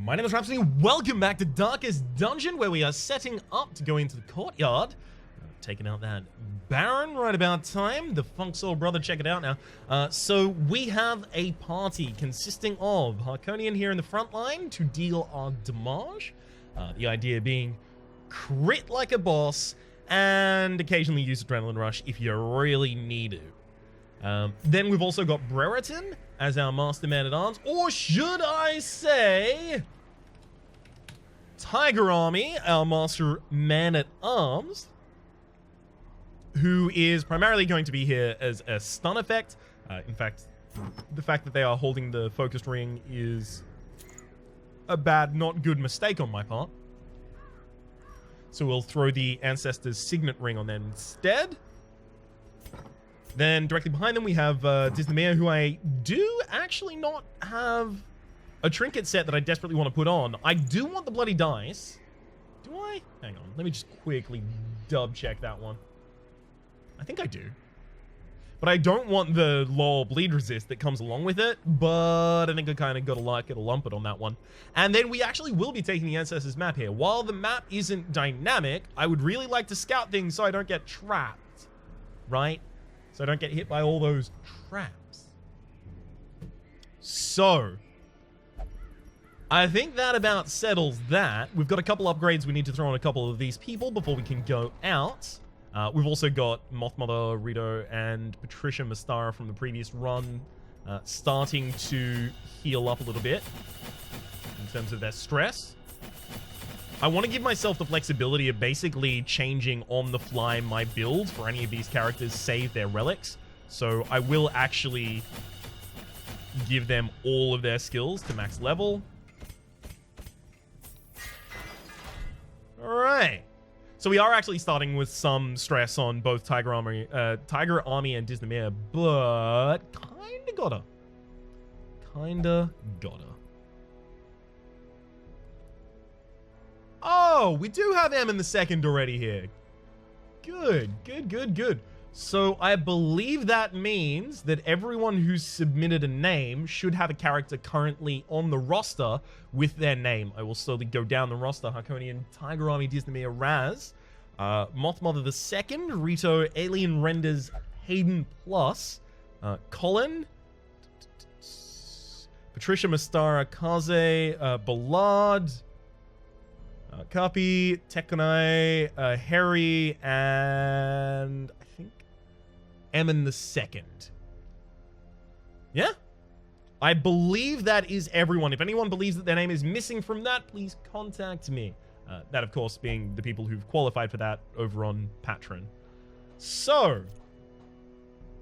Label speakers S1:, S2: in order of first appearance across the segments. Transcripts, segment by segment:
S1: My name is Rhapsody. Welcome back to Darkest Dungeon, where we are setting up to go into the courtyard. Taking out that Baron right about time. The Funk Soul Brother, check it out now. So we have a party consisting of Harkonian here in the front line to deal our damage. The idea being crit like a boss and occasionally use Adrenaline Rush if you really need to. Then we've also got Brereton as our Master Man-at-Arms, or should I say Tiger Army, our Master Man-at-Arms, who is primarily going to be here as a stun effect. In fact, the fact that they are holding the focused ring is a bad, not good mistake on my part. So we'll throw the Ancestor's Signet Ring on them instead. Then directly behind them we have Disneymere, who I do actually not have a trinket set that I desperately want to put on. I do want the bloody dice. Do I? Hang on. Let me just quickly dub check that one. I think I do. But I don't want the law bleed resist that comes along with it, but I think I kind of got to get a lumpet on that one. And then we actually will be taking the Ancestors map here. While the map isn't dynamic, I would really like to scout things so I don't get trapped, right? So I don't get hit by all those traps. So I think that about settles that. We've got a couple upgrades we need to throw on a couple of these people before we can go out. We've also got Mothmother, Rito, and Patricia Mastara from the previous run starting to heal up a little bit in terms of their stress. I want to give myself the flexibility of basically changing on the fly my build for any of these characters save their relics. So I will actually give them all of their skills to max level. All right. So we are actually starting with some stress on both Tiger Army and Disneymere, but kinda gotta. Oh, we do have M in the second already here. Good. So I believe that means that everyone who's submitted a name should have a character currently on the roster with their name. I will slowly go down the roster. Harkonian, Tiger Army, Disneymere, Raz, Mothmother the Second, Rito, Alien Renders, Hayden Plus, Colin, Patricia Mastara, Kaze, Ballard, Kapi, Tekonai, Harry, and I think Emin the Second. Yeah? I believe that is everyone. If anyone believes that their name is missing from that, please contact me. That, of course, being the people who've qualified for that over on Patreon. So,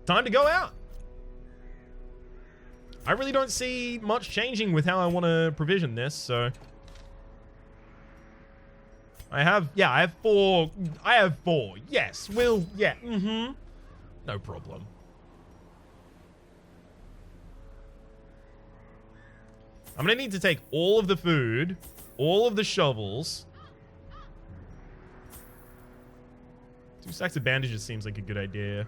S1: time to go out. I really don't see much changing with how I want to provision this, so I have four. Yes, no problem. I'm gonna need to take all of the food, all of the shovels. 2 stacks of bandages seems like a good idea.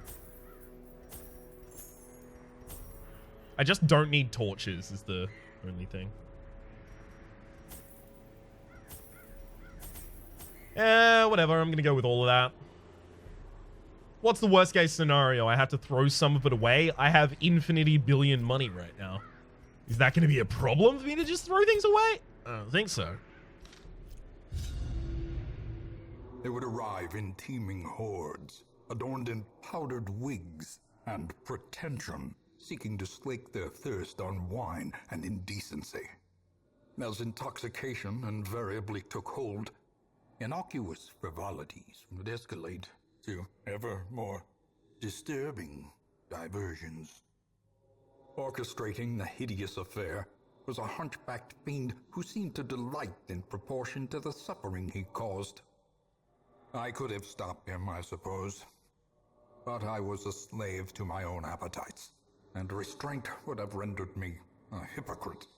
S1: I just don't need torches is the only thing. Whatever, I'm gonna go with all of that. What's the worst case scenario? I have to throw some of it away? I have infinity billion money right now. Is that gonna be a problem for me to just throw things away? I don't think so.
S2: They would arrive in teeming hordes, adorned in powdered wigs and pretension, seeking to slake their thirst on wine and indecency. As intoxication invariably took hold, innocuous frivolities would escalate to ever more disturbing diversions. Orchestrating the hideous affair was a hunchbacked fiend who seemed to delight in proportion to the suffering he caused. I could have stopped him, I suppose, but I was a slave to my own appetites, and restraint would have rendered me a hypocrite.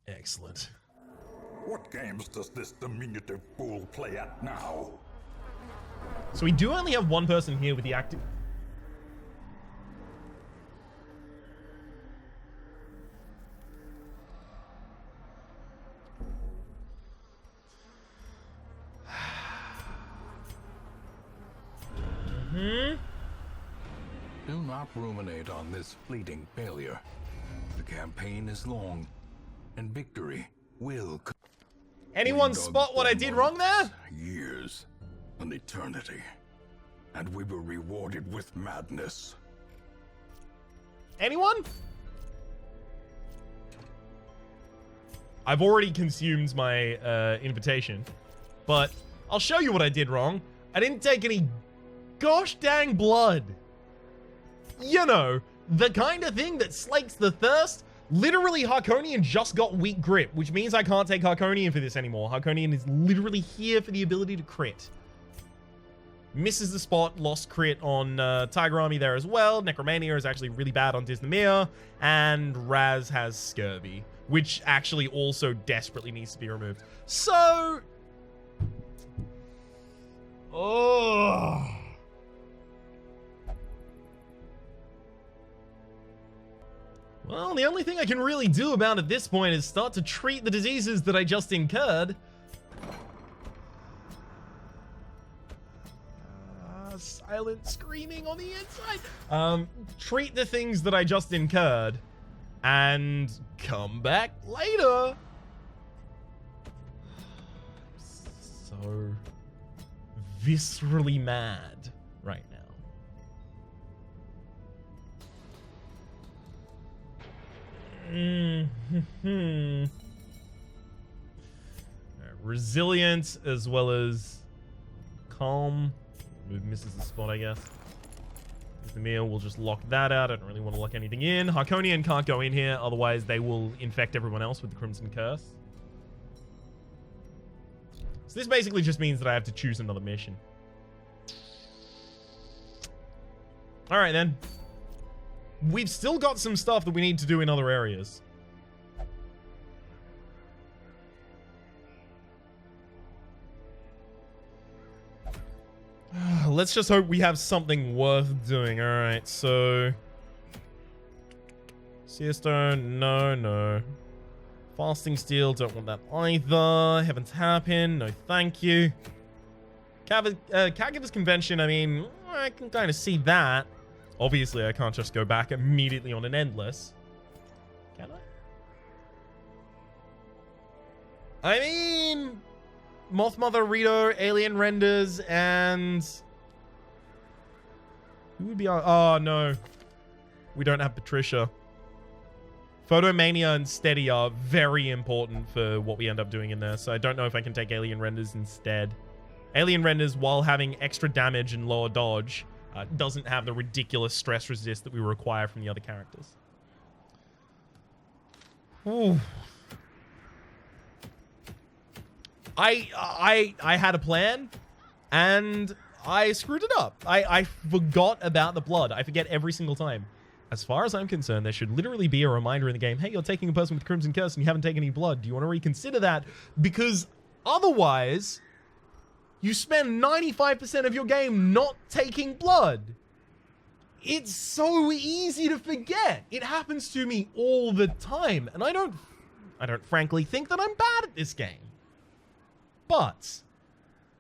S1: Excellent.
S2: What games does this diminutive fool play at now?
S1: So we do only have one person here with the active...
S2: not ruminate on this fleeting failure. The campaign is long, and victory will come.
S1: Anyone spot what I did wrong there?
S2: Years, an eternity, and we were rewarded with madness.
S1: Anyone? I've already consumed my invitation, but I'll show you what I did wrong. I didn't take any gosh dang blood. You know, the kind of thing that slakes the thirst. Literally, Harkonian just got weak grip, which means I can't take Harkonian for this anymore. Harkonian is literally here for the ability to crit. Misses the spot, lost crit on Tiger Army there as well. Necromania is actually really bad on Disneymere, and Raz has Scurvy, which actually also desperately needs to be removed. So... oh... well, the only thing I can really do about it at this point is start to treat the diseases that I just incurred. Silent screaming on the inside. Treat the things that I just incurred and come back later. So viscerally mad right now. Resilient as well as calm. Misses the spot, I guess. The meal, we'll just lock that out. I don't really want to lock anything in. Harkonian can't go in here, otherwise they will infect everyone else with the Crimson Curse. So this basically just means that I have to choose another mission. Alright then. We've still got some stuff that we need to do in other areas. Let's just hope we have something worth doing. Alright, so... Seer Stone, no. Fasting Steel, don't want that either. Heaven's Hairpin, no thank you. Caregiver's Convention, I mean, I can kind of see that. Obviously, I can't just go back immediately on an Endless. Can I? I mean... Moth Mother, Rito, Alien Renders, and... who would be on... oh, no. We don't have Patricia. Photomania and Steady are very important for what we end up doing in there, so I don't know if I can take Alien Renders instead. Alien Renders, while having extra damage and lower dodge, doesn't have the ridiculous stress resist that we require from the other characters. Ooh. I had a plan, and I screwed it up. I forgot about the blood. I forget every single time. As far as I'm concerned, there should literally be a reminder in the game, hey, you're taking a person with Crimson Curse and you haven't taken any blood. Do you want to reconsider that? Because otherwise, you spend 95% of your game not taking blood. It's so easy to forget. It happens to me all the time, and I don't frankly think that I'm bad at this game. But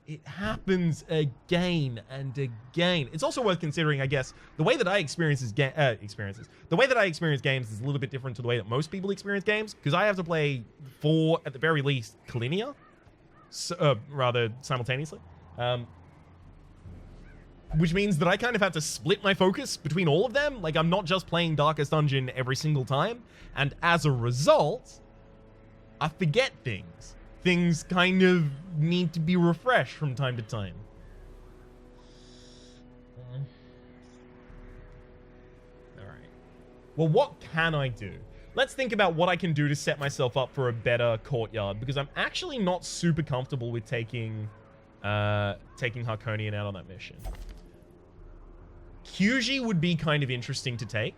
S1: it happens again and again. It's also worth considering, I guess, the way that I experience the way that I experience games is a little bit different to the way that most people experience games, because I have to play 4, at the very least, Clinia, rather simultaneously. Which means that I kind of have to split my focus between all of them. Like, I'm not just playing Darkest Dungeon every single time, and as a result, I forget things. Things kind of need to be refreshed from time to time. Alright. Well, what can I do? Let's think about what I can do to set myself up for a better courtyard, because I'm actually not super comfortable with taking Harkonian out on that mission. Kyuji would be kind of interesting to take.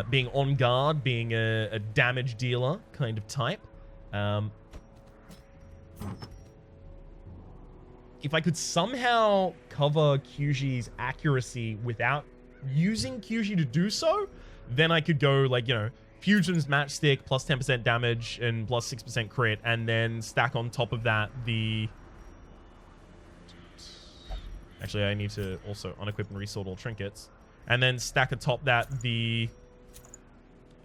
S1: Being on guard, being a damage dealer kind of type. If I could somehow cover Kyuji's accuracy without using Kyuji to do so, then I could go, like, you know, Fusion's Matchstick plus 10% damage and plus 6% crit, and then stack on top of that the... Actually, I need to also unequip and resort all trinkets. And then stack atop that the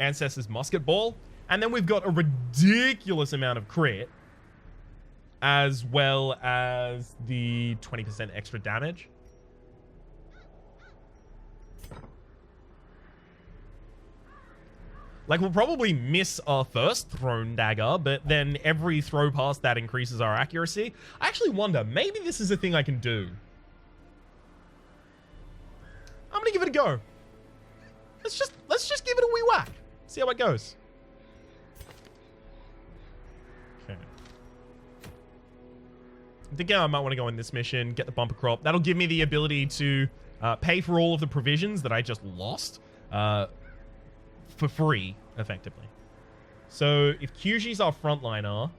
S1: Ancestors Musket Ball. And then we've got a ridiculous amount of crit, as well as the 20% extra damage. Like, we'll probably miss our first thrown dagger, but then every throw past that increases our accuracy. I actually wonder, maybe this is a thing I can do. I'm gonna give it a go. Let's just give it a wee whack. See how it goes. Okay. I think I might want to go in this mission, get the bumper crop. That'll give me the ability to pay for all of the provisions that I just lost for free, effectively. So if Kyuji's our frontliner,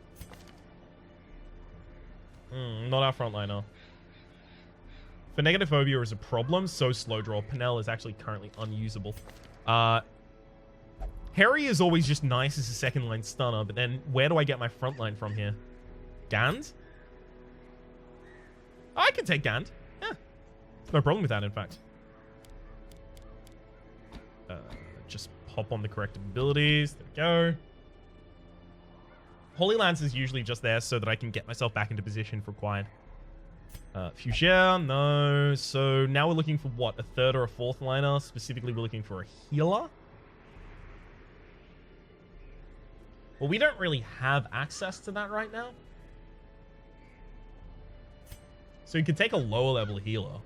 S1: not our frontliner. For negative phobia is a problem, so slow draw. Penel is actually currently unusable. Harry is always just nice as a second line stunner, but then where do I get my front line from here? Gand? I can take Gand. Yeah. No problem with that, in fact. Just pop on the corrective abilities. There we go. Holy Lance is usually just there so that I can get myself back into position if required. Fougere, no. So now we're looking for what? A third or a fourth liner? Specifically, we're looking for a healer. Well, we don't really have access to that right now. So you could take a lower level healer.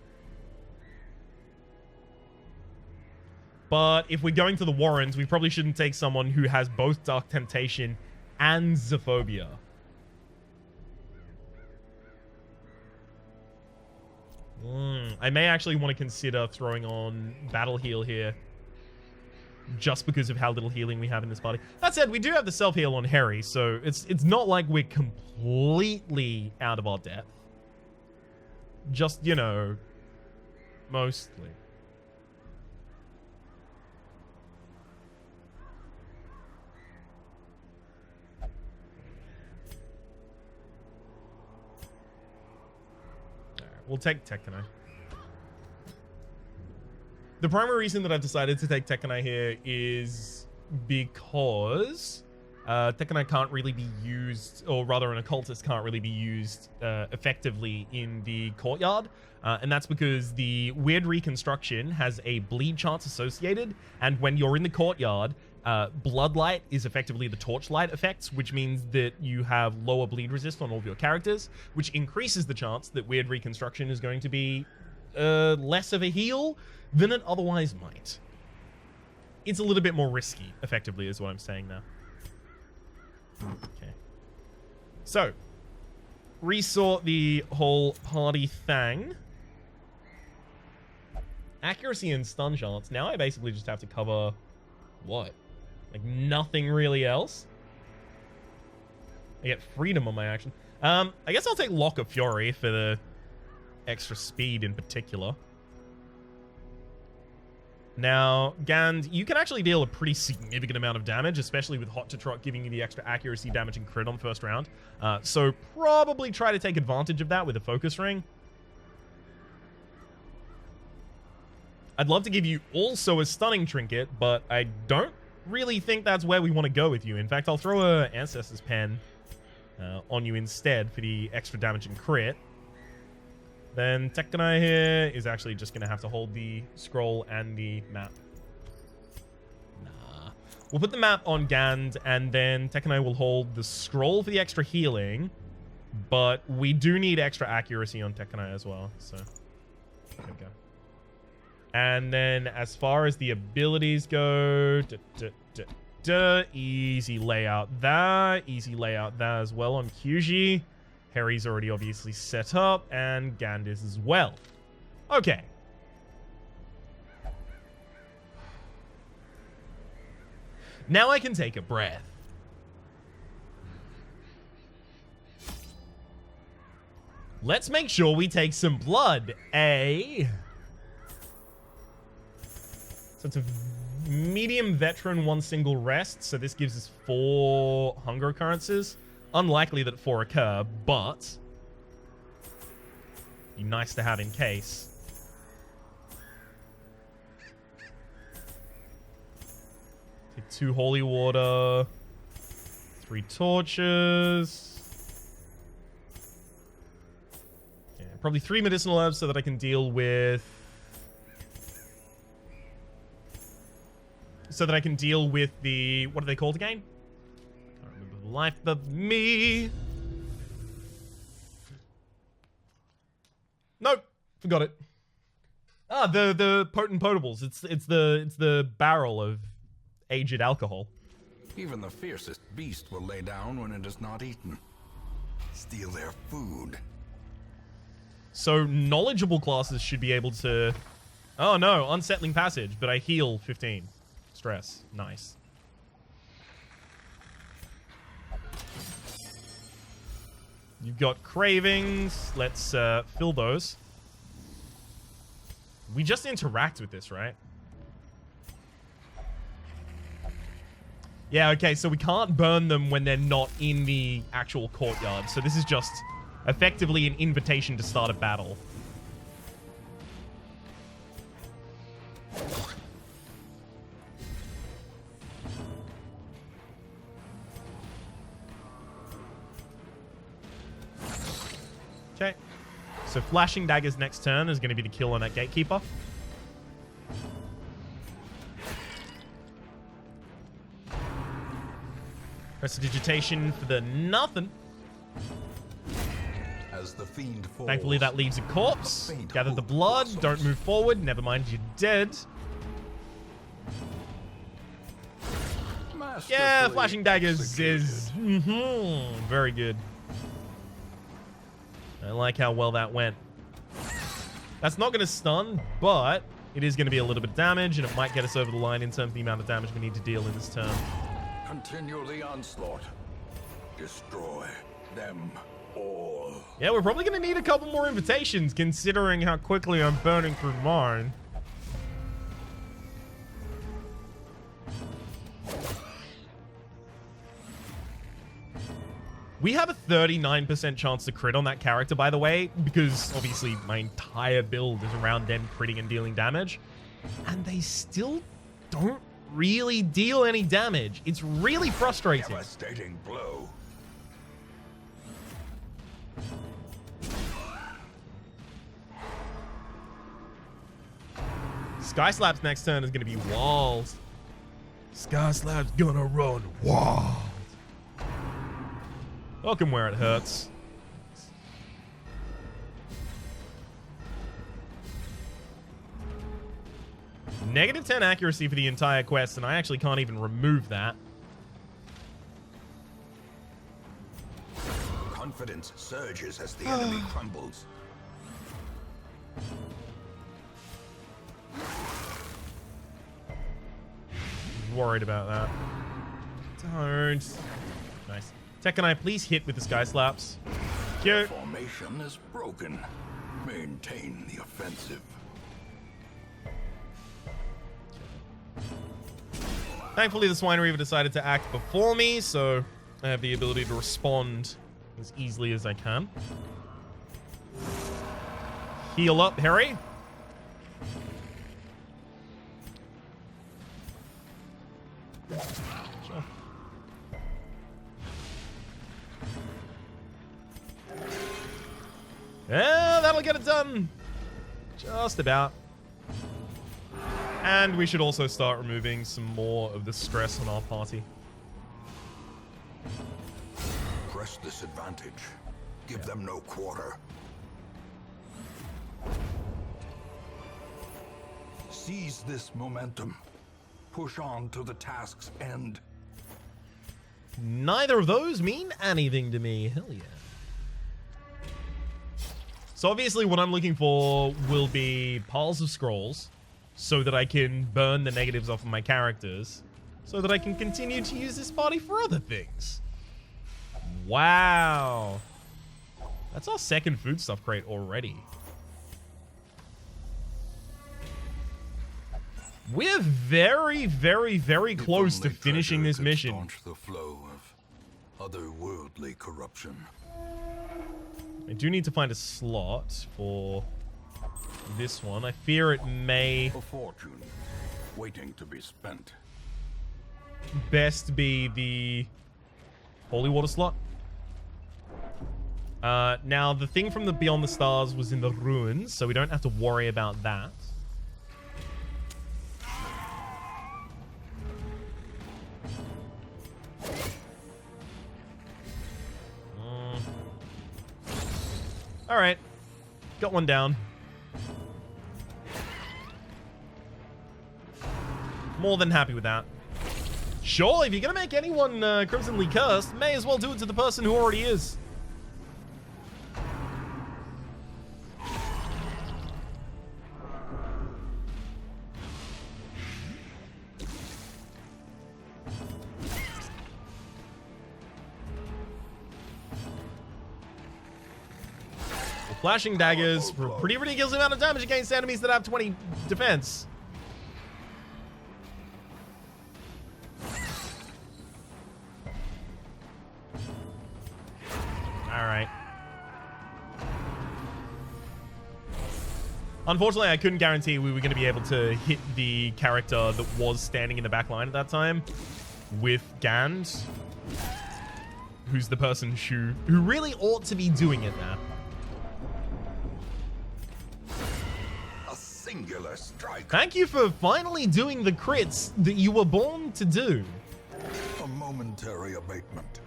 S1: But if we're going to the Warrens, we probably shouldn't take someone who has both Dark Temptation and Xenophobia. I may actually want to consider throwing on Battle Heal here, just because of how little healing we have in this party. That said, we do have the self-heal on Harry, so it's not like we're completely out of our depth. Just, you know, mostly. We'll take Tekkenai. The primary reason that I've decided to take Tekkenai here is because Tekkenai can't really be used, or rather an occultist can't really be used effectively in the courtyard. And that's because the weird reconstruction has a bleed chance associated, and when you're in the courtyard, Bloodlight is effectively the torchlight effects, which means that you have lower bleed resist on all of your characters, which increases the chance that weird reconstruction is going to be less of a heal than it otherwise might. It's a little bit more risky, effectively, is what I'm saying now. Okay. So, resort the whole party thing. Accuracy and stun chance. Now I basically just have to cover what? Like nothing really else. I get freedom on my action. I guess I'll take Lock of Fury for the extra speed in particular. Now, Gand, you can actually deal a pretty significant amount of damage, especially with Hot to Trot giving you the extra accuracy, damage, and crit on the first round. So probably try to take advantage of that with a focus ring. I'd love to give you also a stunning trinket, but I don't really think that's where we want to go with you. In fact, I'll throw a Ancestor's Pen on you instead for the extra damage and crit. Then Tekkenai here is actually just going to have to hold the scroll and the map. Nah. We'll put the map on Gand, and then Tekkenai will hold the scroll for the extra healing, but we do need extra accuracy on Tekkenai as well, so there we go. And then as far as the abilities go, easy layout there. Easy layout there as well on Kyuji. Harry's already obviously set up, and Gand is as well. Okay. Now I can take a breath. Let's make sure we take some blood, eh? So it's a medium veteran, 1 single rest. So this gives us 4 hunger occurrences. Unlikely that 4 occur, but be nice to have in case. Get 2 holy water. 3 torches. Yeah, probably 3 medicinal herbs so that I can deal with... So that I can deal with the... What are they called again? Can't remember the life of me. Nope. Forgot it. Ah, the potent potables. It's the barrel of aged alcohol.
S2: Even the fiercest beast will lay down when it is not eaten. Steal their food.
S1: So knowledgeable classes should be able to... Oh no, unsettling passage, but I heal 15. Stress. Nice. You've got cravings. Let's fill those. We just interact with this, right? Yeah, okay, so we can't burn them when they're not in the actual courtyard. So this is just effectively an invitation to start a battle. Okay. So flashing daggers next turn is going to be the kill on that gatekeeper. Prestidigitation for the nothing.
S2: As the fiend falls,
S1: Thankfully that leaves a corpse. Gather the blood. Don't move forward. Never mind, you're dead. Yeah, flashing daggers is very good. I like how well that went. That's not going to stun, but it is going to be a little bit of damage, and it might get us over the line in terms of the amount of damage we need to deal in this turn.
S2: Continue the onslaught. Destroy them all.
S1: Yeah, we're probably going to need a couple more invitations, considering how quickly I'm burning through mine. We have a 39% chance to crit on that character, by the way, because obviously my entire build is around them critting and dealing damage. And they still don't really deal any damage. It's really frustrating.
S2: Devastating blow.
S1: Sky Slap's next turn is going to be wild. Sky Slap's gonna run wild. Welcome where it hurts. Negative 10 accuracy for the entire quest, and I actually can't even remove that.
S2: Confidence surges as the enemy crumbles.
S1: Worried about that. Don't. Nice. Tech, can I please hit with the Sky Slaps? Cute.
S2: Formation is broken. Maintain the offensive.
S1: Thankfully, the Swine Reaver decided to act before me, so I have the ability to respond as easily as I can. Heal up, Harry. Sure. Yeah, that'll get it done. Just about. And we should also start removing some more of the stress on our party.
S2: Press this advantage. Give them no quarter. Seize this momentum. Push on to the task's end.
S1: Neither of those mean anything to me. Hell yeah. So obviously what I'm looking for will be piles of scrolls so that I can burn the negatives off of my characters so that I can continue to use this party for other things. Wow. That's our second foodstuff crate already. We're very, very, very close to finishing this mission.
S2: Staunch the flow of otherworldly corruption.
S1: I do need to find a slot for this one. I fear it may...
S2: A fortune waiting to be spent.
S1: best be the holy water slot. Now, the thing from the Beyond the Stars was in the ruins, so we don't have to worry about that. Alright. Got one down. More than happy with that. Sure, if you're gonna make anyone crimsonly cursed, may as well do it to the person who already is. Flashing daggers for a pretty ridiculous amount of damage against enemies that have 20 defense. Alright. Unfortunately, I couldn't guarantee we were going to be able to hit the character that was standing in the back line at that time with Gand, who's the person who really ought to be doing it now.
S2: Singular strike.
S1: Thank you for finally doing the crits that you were born to do.
S2: A momentary abatement.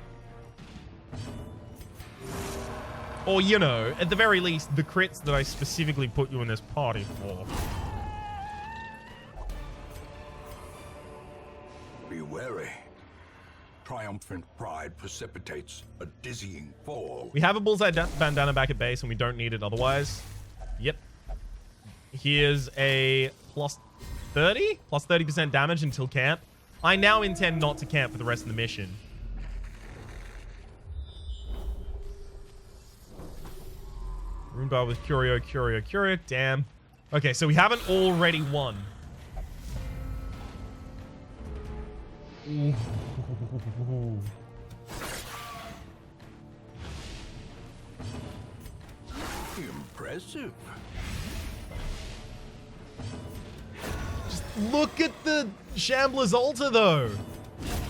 S1: Or, you know, at the very least, the crits that I specifically put you in this party for.
S2: Be wary. Triumphant pride precipitates a dizzying fall.
S1: We have a bullseye bandana back at base, and we don't need it otherwise. Yep. Here's a plus 30% damage until camp. I now intend not to camp for the rest of the mission. Rune bar with Curio. Damn. Okay, so we haven't already won. Ooh.
S2: Impressive.
S1: Look at the Shambler's altar, though.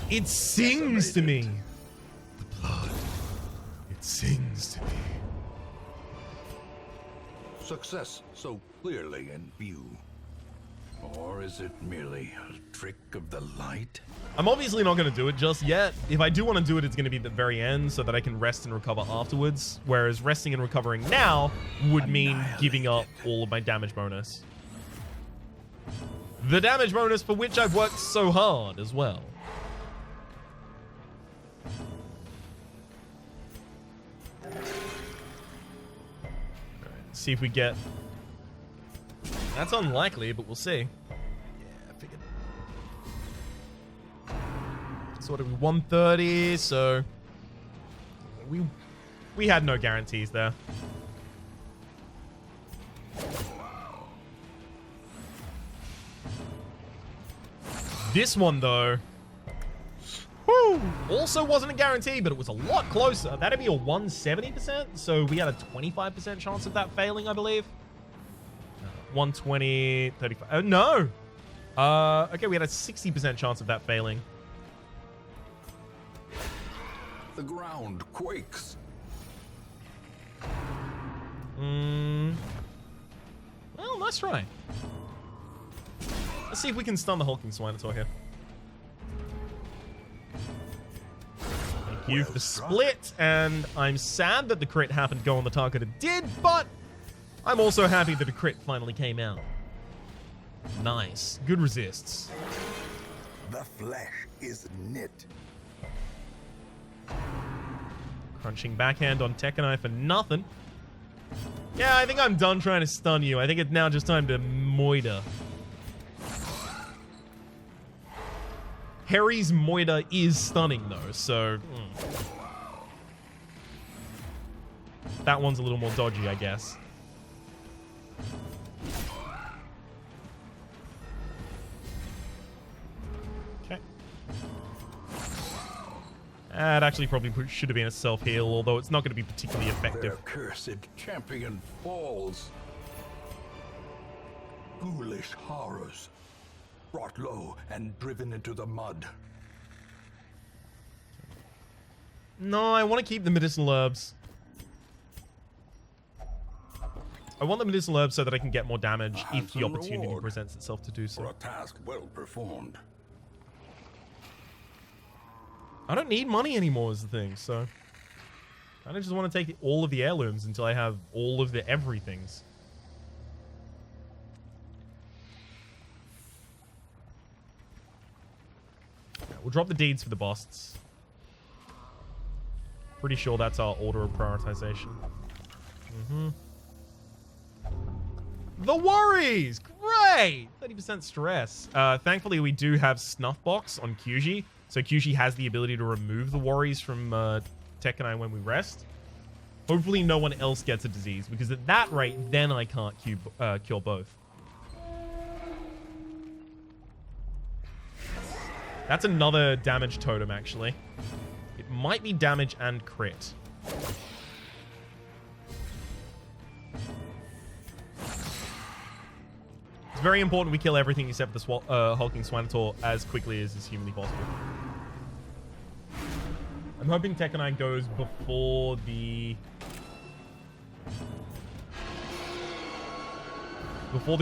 S1: It sings to me. The blood. It sings to me.
S2: Success so clearly in view. Or is it merely a trick of the light?
S1: I'm obviously not going to do it just yet. If I do want to do it, it's going to be at the very end so that I can rest and recover afterwards. Whereas resting and recovering now would mean giving up all of my damage bonus. The damage bonus for which I've worked so hard as well. Alright, see if we get... That's unlikely, but we'll see. Yeah, I figured. So what did we... 130, so... We had no guarantees there. This one, though, whew, also wasn't a guarantee, but it was a lot closer. That'd be a 170%, so we had a 25% chance of that failing, I believe. 120, 35. Oh, no. Okay, we had a 60% chance of that failing.
S2: The ground quakes.
S1: Well, nice try. Let's see if we can stun the hulking Swinosaur here. Thank you for the split, and I'm sad that the crit happened to go on the target it did, but I'm also happy that a crit finally came out. Nice. Good resists.
S2: The flesh is knit.
S1: Crunching backhand on Tekanai for nothing. Yeah, I think I'm done trying to stun you. I think it's now just time to moida. Harry's moida is stunning, though, so... That one's a little more dodgy, I guess. Okay. That actually probably should have been a self-heal, although it's not going to be particularly effective.
S2: Their cursed champion falls. Ghoulish horrors, brought low and driven into the mud.
S1: No, I want to keep the medicinal herbs. I want the medicinal herbs so that I can get more damage if the opportunity presents itself to do so.
S2: For a task well performed.
S1: I don't need money anymore is the thing, so... I just want to take all of the heirlooms until I have all of the everythings. Yeah, we'll drop the deeds for the busts. Pretty sure that's our order of prioritization. The worries! Great! 30% stress. Thankfully, we do have Snuffbox on Kyuji. So Kyuji has the ability to remove the worries from Tekkenai when we rest. Hopefully no one else gets a disease, because at that rate, then I can't cure both. That's another damage totem, actually. It might be damage and crit. It's very important we kill everything except the hulking Swanator as quickly as is humanly possible. I'm hoping Tekkenai goes before the...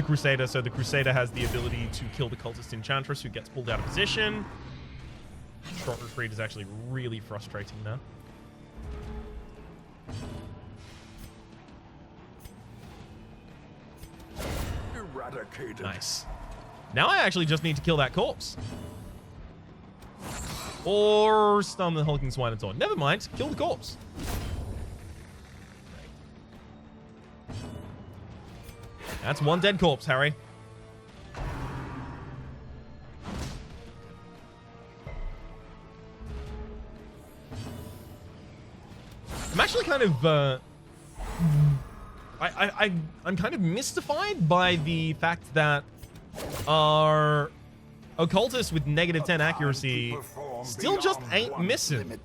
S1: Crusader, so the Crusader has the ability to kill the Cultist Enchantress who gets pulled out of position. Short retreat is actually really frustrating now.
S2: Eradicated.
S1: Nice. Now I actually just need to kill that corpse. Or stun the hulking Swinator. Never mind, kill the corpse. That's one dead corpse, Harry. I'm actually kind of, I'm kind of mystified by the fact that our occultist with -10 accuracy still just ain't missing.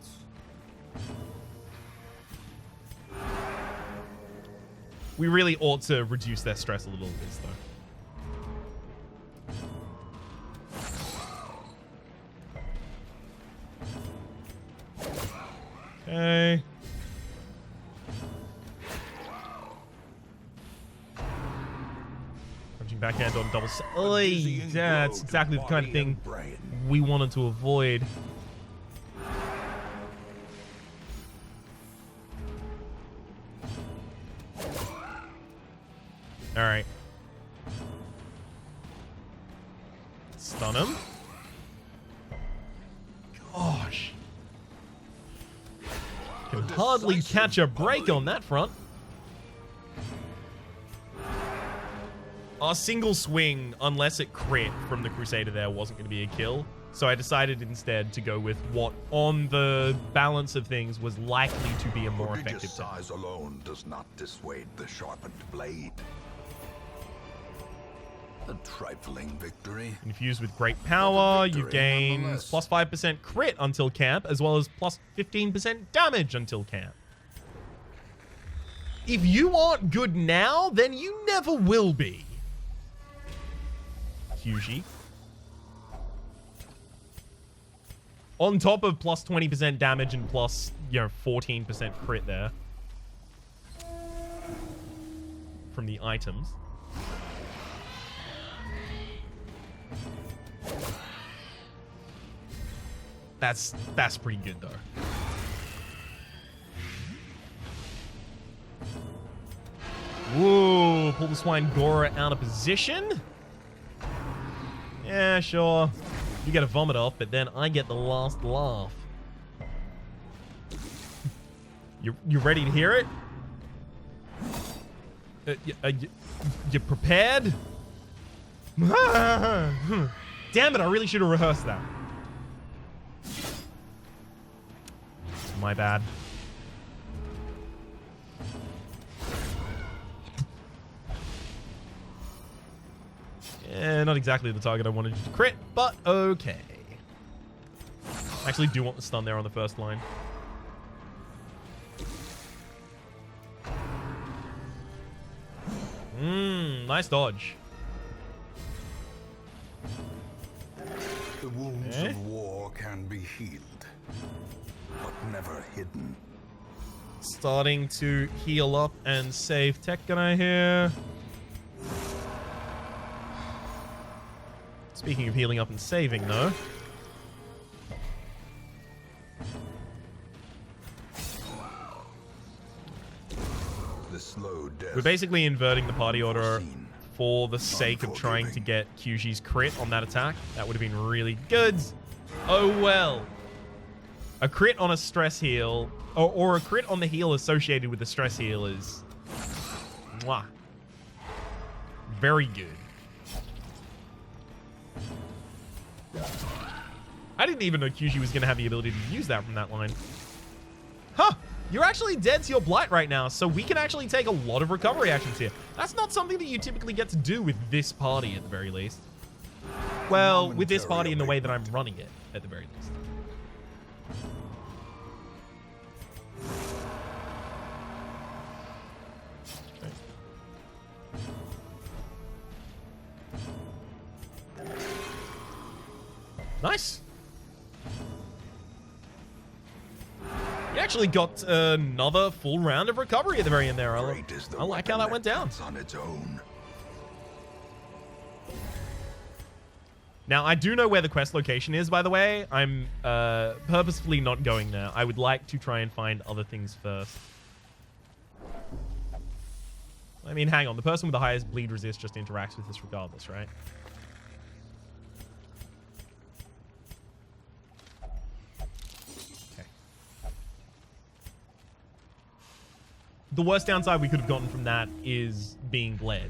S1: We really ought to reduce their stress a little bit, though. Okay. Punching backhand on double. Oy, that's exactly the kind of thing we wanted to avoid. All right. Stun him. Gosh. Can hardly catch a break on that front. Our single swing, unless it crit from the Crusader there, wasn't going to be a kill. So I decided instead to go with what, on the balance of things, was likely to be a more effective
S2: size alone does not dissuade the sharpened blade. A trifling victory.
S1: Infused with great power, you gain plus 5% crit until camp, as well as plus 15% damage until camp. If you aren't good now, then you never will be. Kyuji. On top of plus 20% damage and plus, 14% crit there. From the items. That's pretty good, though. Whoa, pull the Swine Gora out of position. Yeah, sure. You get a vomit off, but then I get the last laugh. You ready to hear it? You prepared? Damn it, I really should have rehearsed that. It's my bad. Yeah, not exactly the target I wanted you to crit, but okay. I actually do want the stun there on the first line. Nice dodge.
S2: The wounds of war can be healed. but never hidden.
S1: Starting to heal up and save Tekkenai here. Speaking of healing up and saving, though.
S2: The slow death.
S1: We're basically inverting the party order for the sake of trying to get Kyuji's crit on that attack. That would have been really good. Oh well. A crit on a stress heal, or a crit on the heal associated with the stress heal is... Mwah. Very good. I didn't even know Kyuji was going to have the ability to use that from that line. Huh. You're actually dead to your blight right now, so we can actually take a lot of recovery actions here. That's not something that you typically get to do with this party, at the very least. Well, with this party in the way that I'm running it, at the very least. Nice. You actually got another full round of recovery at the very end there. I like how that went down.
S2: On its own.
S1: Now, I do know where the quest location is, by the way. I'm purposefully not going there. I would like to try and find other things first. I mean, hang on. The person with the highest bleed resist just interacts with this regardless, right? The worst downside we could have gotten from that is being bled.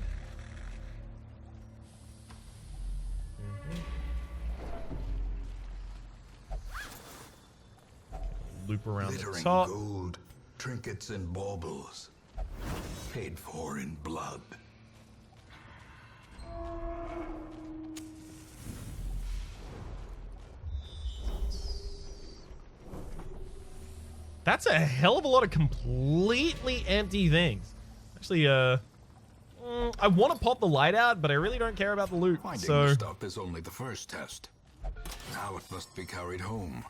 S1: Loop around the top.
S2: Gold, trinkets and baubles, paid for in blood.
S1: That's a hell of a lot of completely empty things. Actually, I want to pop the light out, but I really don't care about the loot.
S2: Finding
S1: so
S2: the stuff is only the first test. Now it must be carried home.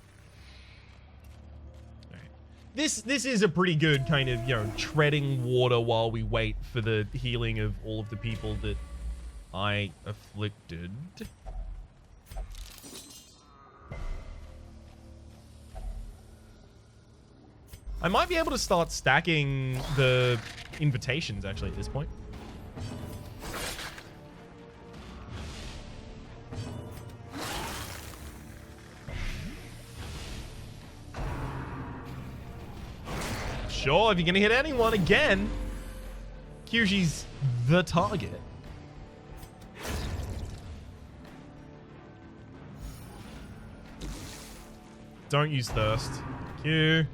S1: This is a pretty good kind of, you know, treading water while we wait for the healing of all of the people that I afflicted. I might be able to start stacking the invitations, actually, at this point. Sure, if you're going to hit anyone again, Kyuji's the target. Don't use thirst. Thank you.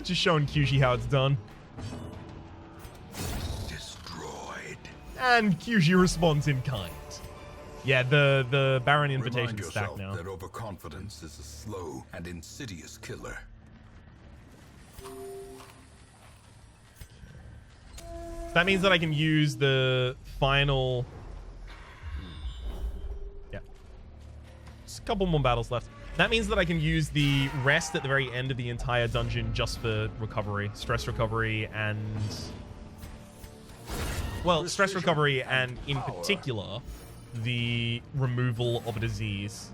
S1: Just showing Kyuji how it's done.
S2: Destroyed.
S1: And Kyuji responds in kind. Yeah, the Baron invitation is stacked now.
S2: That overconfidence is a slow and insidious killer.
S1: That means that I can use the final... Yeah. Just a couple more battles left. That means that I can use the rest at the very end of the entire dungeon just for recovery. Stress recovery and... Well, stress recovery and, in particular, the removal of a disease.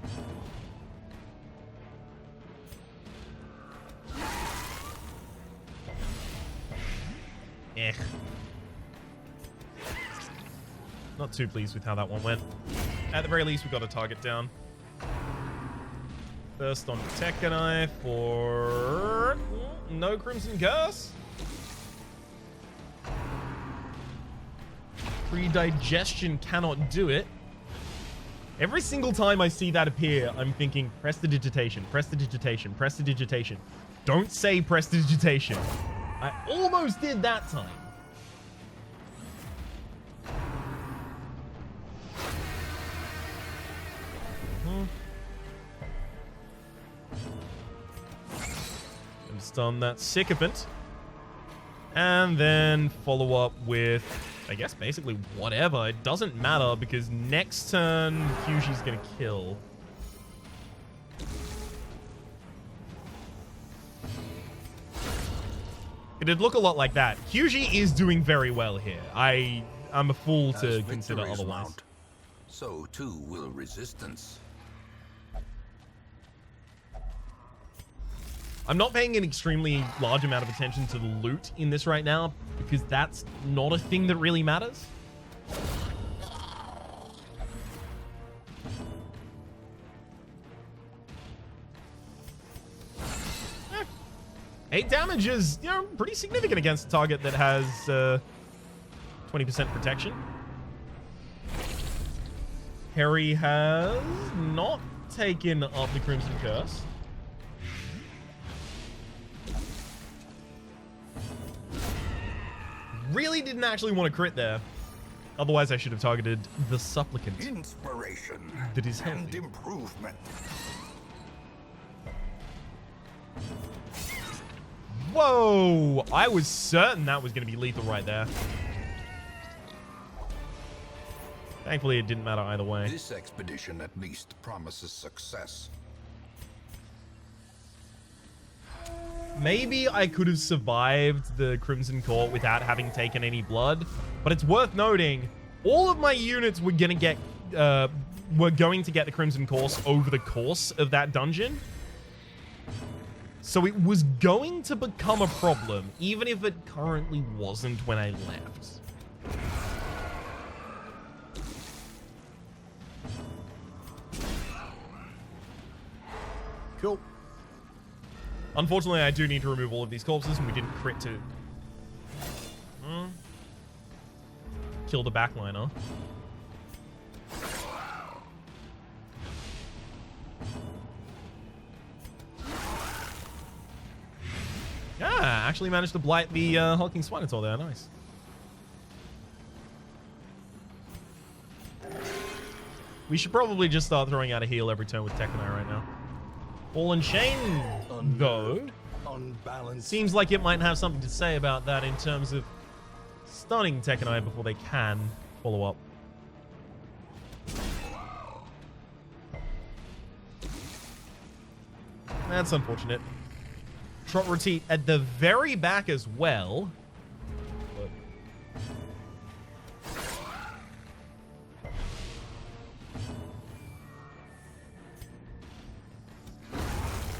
S1: Not too pleased with how that one went. At the very least, we got a target down. First on Tekkenai for no Crimson Curse. Predigestion cannot do it. Every single time I see that appear, I'm thinking, prestidigitation, prestidigitation, prestidigitation. Don't say prestidigitation. I almost did that time. Stun that sycophant. And then follow up with I guess basically whatever. It doesn't matter because next turn, Kyushi's gonna kill. It'd look a lot like that. Kyushi is doing very well here. I'm a fool to consider otherwise.
S2: Mount, so too will resistance.
S1: I'm not paying an extremely large amount of attention to the loot in this right now because that's not a thing that really matters. Eh. 8 damage is, you know, pretty significant against a target that has 20% protection. Harry has not taken up the Crimson Curse. Really didn't actually want to crit there. Otherwise, I should have targeted the Supplicant.
S2: Inspiration
S1: that is
S2: and
S1: healthy.
S2: improvement.
S1: Whoa! I was certain that was going to be lethal right there. Thankfully, it didn't matter either way.
S2: This expedition at least promises success.
S1: Maybe I could have survived the Crimson Court without having taken any blood, but it's worth noting all of my units were going to get the Crimson Course over the course of that dungeon. So it was going to become a problem, even if it currently wasn't when I left. Cool. Unfortunately, I do need to remove all of these corpses, and we didn't crit to kill the backliner. Yeah, actually managed to blight the hulking Swinator there. Nice. We should probably just start throwing out a heal every turn with Tekanai right now. Ball and Chain, though,
S2: Unbalanced.
S1: seems like it might have something to say about that in terms of stunning Tekanai before they can follow up. That's unfortunate. Trot Rotate at the very back as well. But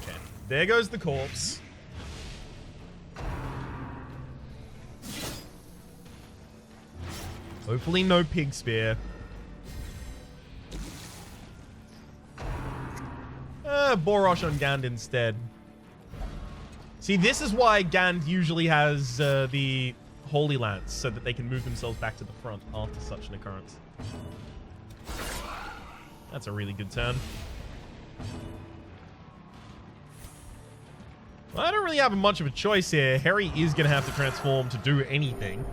S1: okay, there goes the corpse. Hopefully no pig spear. Borosh on Gand instead. See, this is why Gand usually has the Holy Lance, so that they can move themselves back to the front after such an occurrence. That's a really good turn. Well, I don't really have much of a choice here. Harry is going to have to transform to do anything.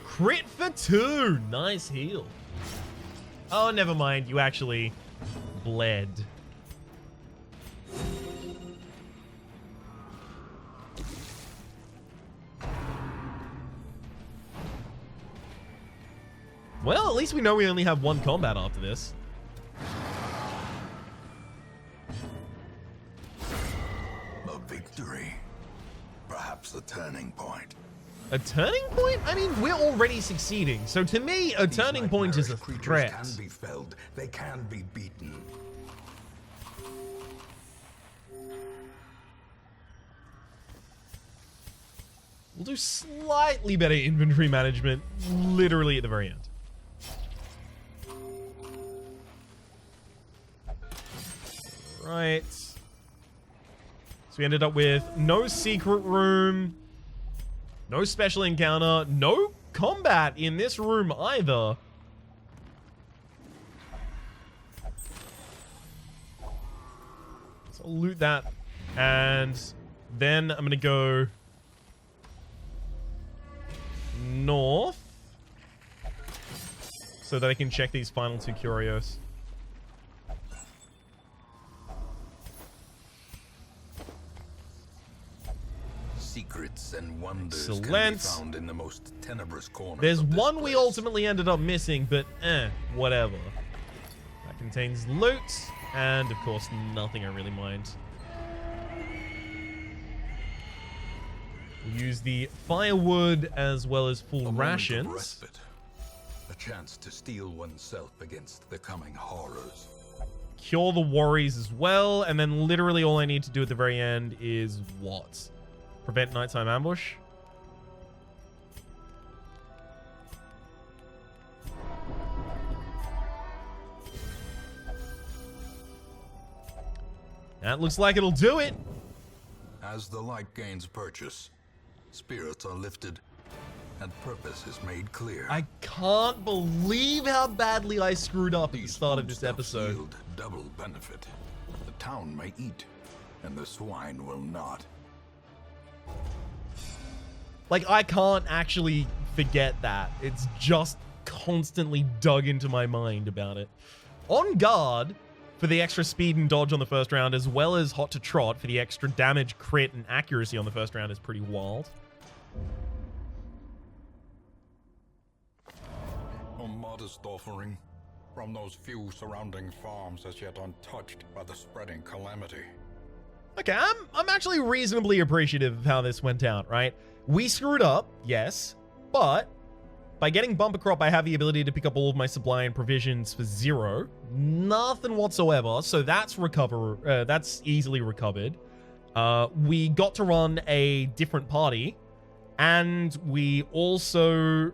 S1: Crit for 2. Nice heal. Oh, never mind. You actually bled. Well, at least we know we only have one combat after this.
S2: A victory. Perhaps the turning point.
S1: A turning point? I mean, we're already succeeding. So to me, a turning point is a threat.
S2: Can be felled. They can be beaten.
S1: We'll do slightly better inventory management literally at the very end. Right. So we ended up with no secret room, no special encounter, no combat in this room either. So I'll loot that. And then I'm going to go north. so that I can check these final 2 curios.
S2: Secrets and wonders
S1: Excellent.
S2: can be found in the most tenebrous corners.
S1: There's
S2: of this
S1: one we
S2: place.
S1: ultimately ended up missing, but whatever. That contains loot, and of course, nothing I really mind. We'll use the firewood as well as full
S2: A moment of
S1: rations.
S2: respite. A chance to steel oneself against the coming horrors.
S1: Cure the worries as well, and then literally all I need to do at the very end is what? Prevent nighttime ambush? That looks like it'll do it.
S2: As the light gains purchase, spirits are lifted, and purpose is made clear.
S1: I can't believe how badly I screwed up at the
S2: These
S1: start of this
S2: foodstuffs
S1: episode.
S2: yield double benefit. The town may eat, and the swine will not.
S1: Like, I can't actually forget that. It's just constantly dug into my mind about it. On guard for the extra speed and dodge on the first round, as well as hot to trot for the extra damage, crit, and accuracy on the first round is pretty wild.
S2: A modest offering from those few surrounding farms as yet untouched by the spreading calamity.
S1: Okay, I'm actually reasonably appreciative of how this went out, right? We screwed up, yes, but by getting bumper crop, I have the ability to pick up all of my supply and provisions for 0. Nothing whatsoever, so that's that's easily recovered. We got to run a different party, and we also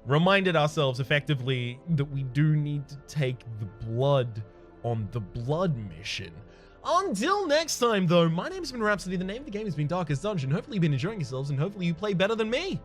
S1: reminded ourselves effectively that we do need to take the blood on the blood mission. Until next time, though, my name's been Rhapsody. The name of the game has been Darkest Dungeon. Hopefully you've been enjoying yourselves, and hopefully you play better than me.